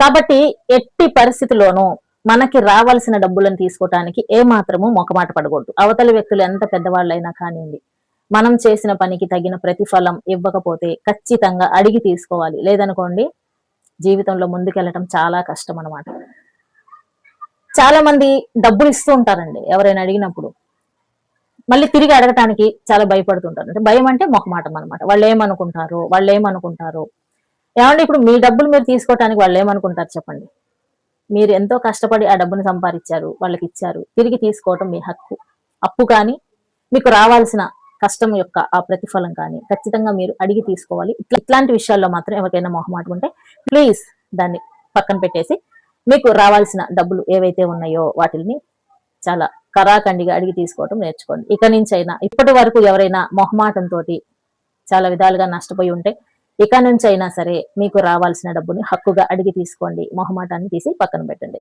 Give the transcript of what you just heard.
కాబట్టి ఎట్టి పరిస్థితిలోనూ మనకి రావాల్సిన డబ్బులను తీసుకోవటానికి ఏ మాత్రము మొకమాట పడకూడదు. అవతలి వ్యక్తులు ఎంత పెద్దవాళ్ళైనా కానివ్వండి, మనం చేసిన పనికి తగిన ప్రతిఫలం ఇవ్వకపోతే ఖచ్చితంగా అడిగి తీసుకోవాలి. లేదనుకోండి జీవితంలో ముందుకెళ్ళటం చాలా కష్టం అన్నమాట. చాలా మంది డబ్బులు ఇస్తూ ఉంటారండి ఎవరైనా అడిగినప్పుడు. మళ్ళీ తిరిగి అడగటానికి చాలా భయపడుతుంటారు. అంటే భయం అంటే మొహమాటం అనమాట. వాళ్ళు ఏమనుకుంటారు. ఏమంటే ఇప్పుడు మీ డబ్బులు మీరు తీసుకోవటానికి వాళ్ళు ఏమనుకుంటారు చెప్పండి. మీరు ఎంతో కష్టపడి ఆ డబ్బును సంపాదించారు, వాళ్ళకి ఇచ్చారు. తిరిగి తీసుకోవటం మీ హక్కు. అప్పు కానీ, మీకు రావాల్సిన కష్టం యొక్క ఆ ప్రతిఫలం కానీ ఖచ్చితంగా మీరు అడిగి తీసుకోవాలి. ఇట్లాంటి విషయాల్లో మాత్రం ఎవరికైనా మొహమాటం ఉంటే ప్లీజ్ దాన్ని పక్కన పెట్టేసి మీకు రావాల్సిన డబ్బులు ఏవైతే ఉన్నాయో వాటిని చాలా కరాఖండిగా అడిగి తీసుకోవటం నేర్చుకోండి. ఇక నుంచైనా, ఇప్పటి వరకు ఎవరైనా మొహమాటంతో చాలా విధాలుగా నష్టపోయి ఉంటే ఇక నుంచైనా సరే మీకు రావాల్సిన డబ్బుని హక్కుగా అడిగి తీసుకోండి. మొహమాటాన్ని తీసి పక్కన పెట్టండి.